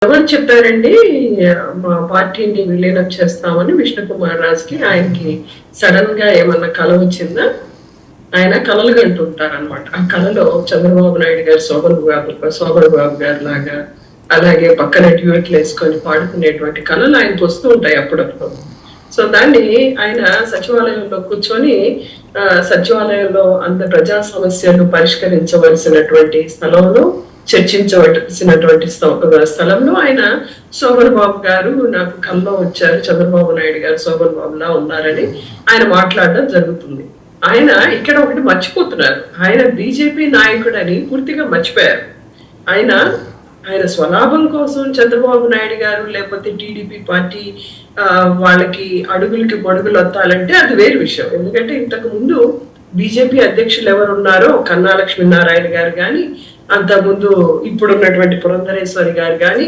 ఎవరు చెప్పారండి మా పార్టీని విలీనం చేస్తామని విష్ణుకుమార్ రాజుకి? ఆయనకి సడన్ గా ఏమన్నా కల వచ్చిందా? ఆయన కలలు కంటుంటారు అనమాట. ఆ కళలో చంద్రబాబు నాయుడు గారు శోభన్ బాబు గారు లాగా, అలాగే పక్కన డ్యూయట్లు వేసుకొని పాడుకునేటువంటి కళలు ఆయనకు వస్తూ ఉంటాయి అప్పుడప్పుడు. సో దాన్ని ఆయన సచివాలయంలో కూర్చొని సచివాలయంలో అంత ప్రజా సమస్యలు పరిష్కరించవలసినటువంటి స్థలంలో, చర్చించవలసినటువంటి స్థలంలో ఆయన శోభన్ బాబు గారు నాకు కల్లో వచ్చారు, చంద్రబాబు నాయుడు గారు శోభన్ బాబులా ఉన్నారని ఆయన మాట్లాడడం జరుగుతుంది. ఆయన ఇక్కడ ఒకటి మర్చిపోతున్నారు, ఆయన బీజేపీ నాయకుడని పూర్తిగా మర్చిపోయారు. ఆయన ఆయన స్వలాభం కోసం చంద్రబాబు నాయుడు గారు లేకపోతే టీడీపీ పార్టీ వాళ్ళకి అడుగులకి పొడుగులు వత్తాలంటే అది వేరు విషయం. ఎందుకంటే ఇంతకు ముందు బీజేపీ అధ్యక్షులు ఎవరు ఉన్నారో కన్నా లక్ష్మీనారాయణ గారు కానీ, అంతకుముందు ఇప్పుడున్నటువంటి పురంధరేశ్వరి గారు కానీ,